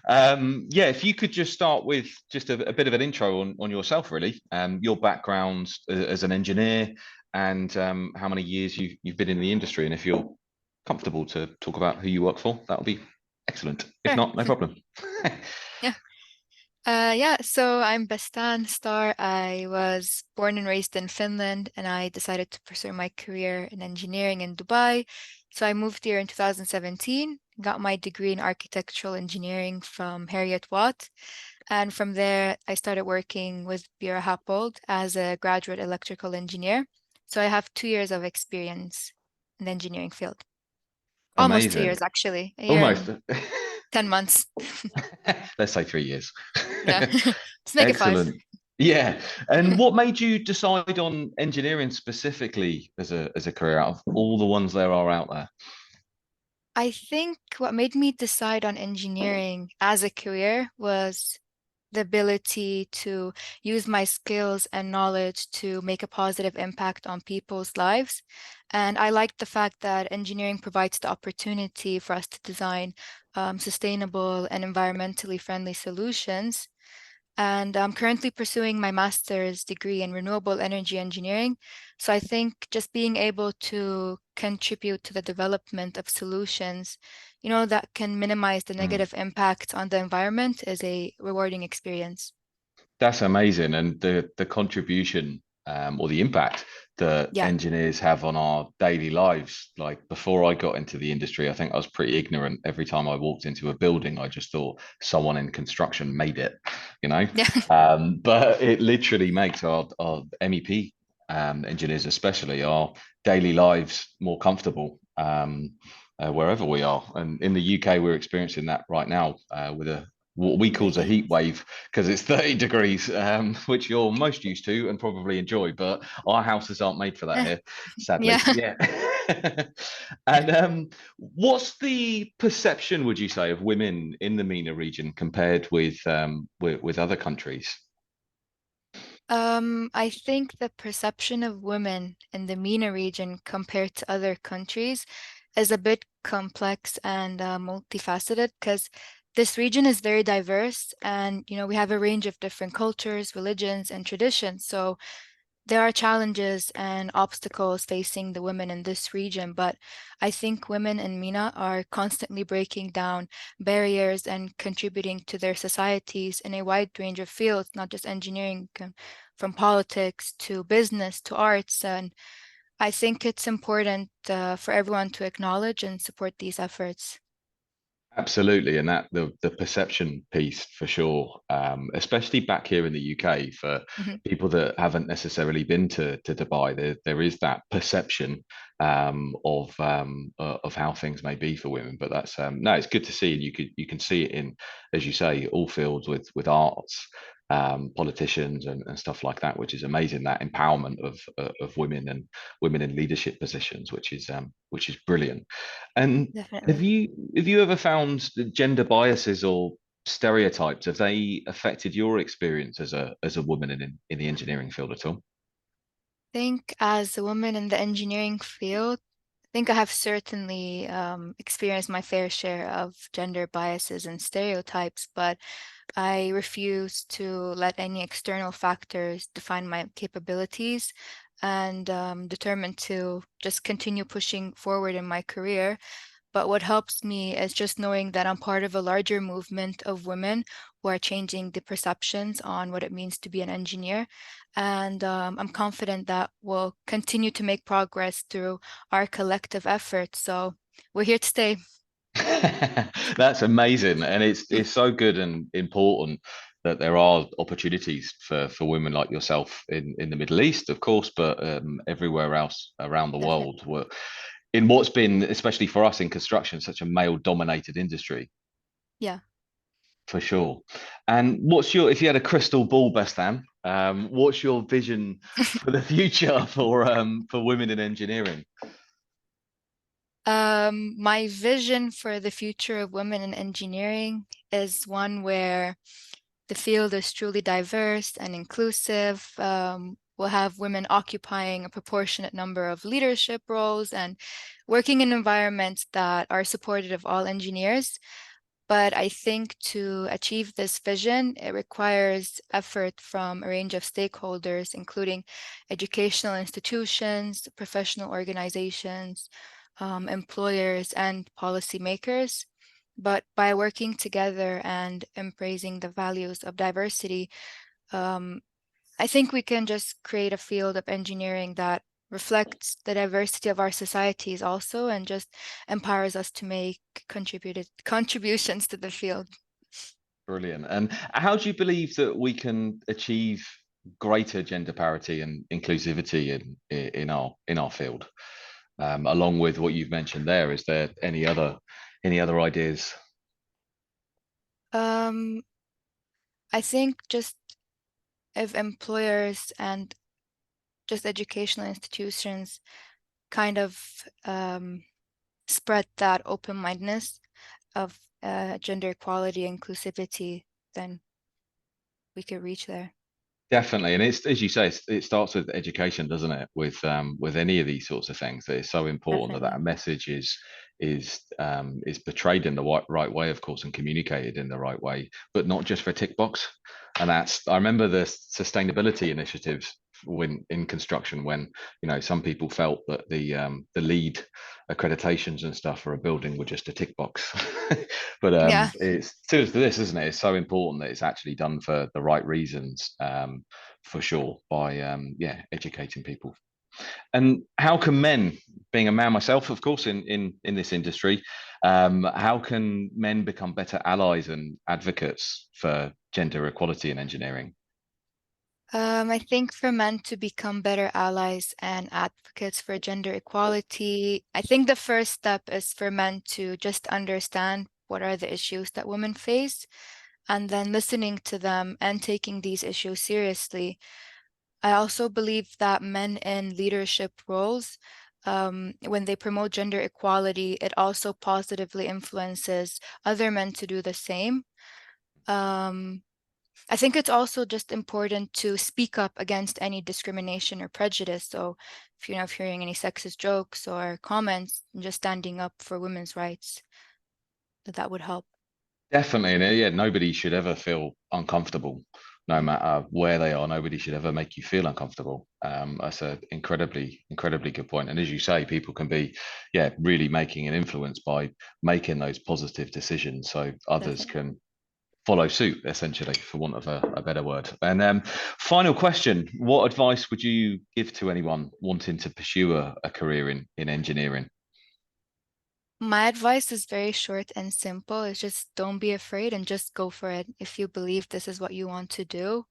Yeah, if you could just start with just a bit of an intro on yourself, really, your background as an engineer, and how many years you've been in the industry, and if you're comfortable to talk about who you work for, that would be excellent. If Sure. not, no problem. Yeah. Yeah, so I'm Bestan Star. I was born and raised in Finland, and I decided to pursue my career in engineering in Dubai. So I moved here in 2017, got my degree in architectural engineering from Harriet Watt. And from there, I started working with Bureau Happold as a graduate electrical engineer. So I have 2 years of experience in the engineering field. Almost two Amazing. years, actually, a year Almost. and 10 months. Let's say 3 years. Yeah, let's make it five. Excellent. Yeah. And what made you decide on engineering specifically as a career out of all the ones there are out there? I think what made me decide on engineering as a career was the ability to use my skills and knowledge to make a positive impact on people's lives. And I like the fact that engineering provides the opportunity for us to design sustainable and environmentally friendly solutions. And I'm currently pursuing my master's degree in renewable energy engineering. So I think just being able to contribute to the development of solutions, that can minimize the Mm. negative impact on the environment is a rewarding experience. That's amazing. And the contribution or the impact that Yeah. engineers have on our daily lives. Like before I got into the industry, I think I was pretty ignorant. Every time I walked into a building, I just thought someone in construction made it, you know? Yeah. But it literally makes our MEP engineers, especially, our daily lives more comfortable. Wherever we are, and in the UK, we're experiencing that right now with a what we call The a heat. heat wave because it's 30 degrees, which you're most used to and probably enjoy, but our houses aren't made for that Eh, here, Yeah. sadly. Yeah. And what's the perception, would you say, of women in the MENA region compared with other countries? I think the perception of women in the MENA region compared to other countries is a bit complex and multifaceted because this region is very diverse and we have a range of different cultures, religions, and traditions. So there are challenges and obstacles facing the women in this region, but I think women in MENA are constantly breaking down barriers and contributing to their societies in a wide range of fields, not just engineering, from politics to business to arts. And I think it's important for everyone to acknowledge and support these efforts. Absolutely, and that the perception piece for sure, especially back here in the UK for Mhm. people that haven't necessarily been to Dubai, there is that perception of how things may be for women. But that's no, it's good to see, and you can see it in, as you say, all fields with arts, politicians and stuff like that, which is amazing. That empowerment of women and women in leadership positions, which is brilliant. And have Definitely. you have you ever found the gender biases or stereotypes, have they affected your experience as a woman in the engineering field at all? I think as a woman in the engineering field, I think I have certainly experienced my fair share of gender biases and stereotypes, but I refuse to let any external factors define my capabilities and determined to just continue pushing forward in my career. But what helps me is just knowing that I'm part of a larger movement of women who are changing the perceptions on what it means to be an engineer. And I'm confident that we'll continue to make progress through our collective efforts. So we're here to stay. That's amazing, and it's so good and important that there are opportunities for women like yourself in the Middle East, of course, but everywhere else around the Definitely. world. In what's been, especially for us in construction, such a male-dominated industry, Yeah. for sure. And what's your, if you had a crystal ball, Bestan, what's your vision for the future for women in engineering? My vision for the future of women in engineering is one where the field is truly diverse and inclusive. We'll have women occupying a proportionate number of leadership roles and working in environments that are supportive of all engineers. But I think to achieve this vision, it requires effort from a range of stakeholders, including educational institutions, professional organizations, employers, and policymakers. But by working together and embracing the values of diversity, um, I think we can just create a field of engineering that reflects the diversity of our societies also and just empowers us to make contributed contributions to the field. Brilliant. And how do you believe that we can achieve greater gender parity and inclusivity in our field? Along with what you've mentioned there, is there any other ideas? Um, I think just if employers and just educational institutions kind of spread that open-mindedness of gender equality, inclusivity, then we could reach there. Definitely, and it's as you say, it starts with education, doesn't it? With any of these sorts of things, it's so important that Definitely. that message is portrayed in the right way, of course, and communicated in the right way, but not just for tick box. And that's I remember the sustainability initiatives when in construction, when some people felt that the lead accreditations and stuff for a building were just a tick box. But Yeah. it's similar to this, isn't it? It's so important that it's actually done for the right reasons, for sure, by yeah, educating people. And how can men, being a man myself, of course, in this industry, how can men become better allies and advocates for gender equality in engineering? I think for men to become better allies and advocates for gender equality, I think the first step is for men to just understand what are the issues that women face, and then listening to them and taking these issues seriously. I also believe that men in leadership roles, when they promote gender equality, it also positively influences other men to do the same. Um, I think it's also just important to speak up against any discrimination or prejudice. So if hearing any sexist jokes or comments, just standing up for women's rights, that would help. Definitely, and yeah, nobody should ever feel uncomfortable, no Mm, matter where they are. Nobody should ever make you feel uncomfortable. That's an incredibly good point. And as you say, people can be, yeah, really making an influence by making those positive decisions, so others definitely. can follow suit, essentially, for want of a better word. And final question: what advice would you give to anyone wanting to pursue a career in engineering? My advice is very short and simple. It's just don't be afraid and just go for it. If you believe this is what you want to do,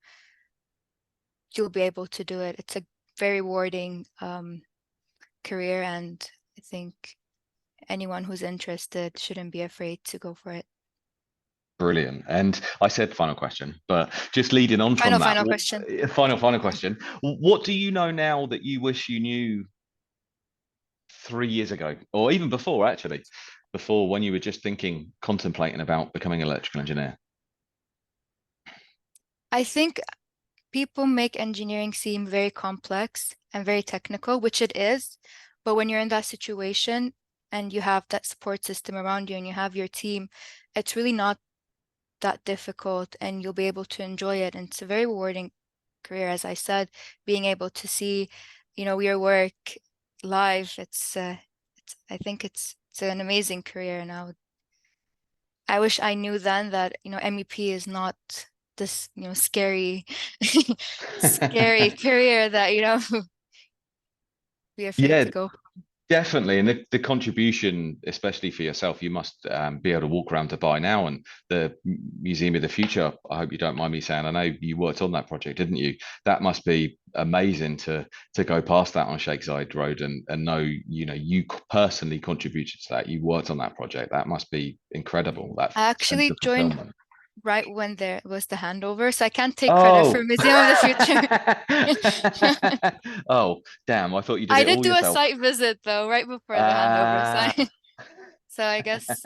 you'll be able to do it. It's a very rewarding career, and I think anyone who's interested shouldn't be afraid to go for it. Brilliant. And I said final question, but just leading on from that, Final question. final question. What do you know now that you wish you knew 3 years ago, or even before, actually, before when you were just thinking, contemplating about becoming an electrical engineer? I think people make engineering seem very complex and very technical, which it is. But when you're in that situation and you have that support system around you and you have your team, it's really not that difficult and you'll be able to enjoy it. And it's a very rewarding career, as I said, being able to see, your work live. I think it's an amazing career, and I wish I knew then that, MEP is not this, scary, scary career that, be afraid Yeah, to go. definitely, and the contribution, especially for yourself, you must be able to walk around Dubai now, and the Museum of the Future. I hope you don't mind me saying. I know you worked on that project, didn't you? That must be amazing to go past that on Sheikh Zayed Road and know you personally contributed to that. You worked on that project. That must be incredible. That I sense actually of joined fulfillment. right when there was the handover, so I can't take credit for Oh. Museum of the Future. Oh, damn! I thought you did I it did all do a yourself. site visit though, right before the handover, so Uh, so I guess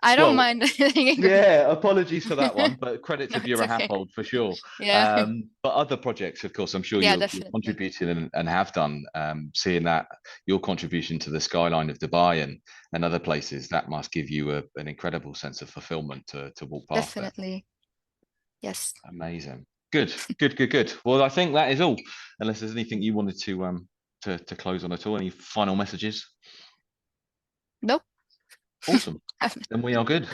I don't well, mind taking credit. yeah, apologies for that one, but credit No, to it's Bureau okay. Happold for sure. Yeah. But other projects, of course, I'm sure Yeah, you're definitely. contributing and have done, seeing that your contribution to the skyline of Dubai and and other places, that must give you an incredible sense of fulfillment to walk past there. Definitely. Yes. Amazing. Good, good, good, good. Well, I think that is all. Unless there's anything you wanted to close on at all. Any final messages? Nope. Awesome. Then we are good.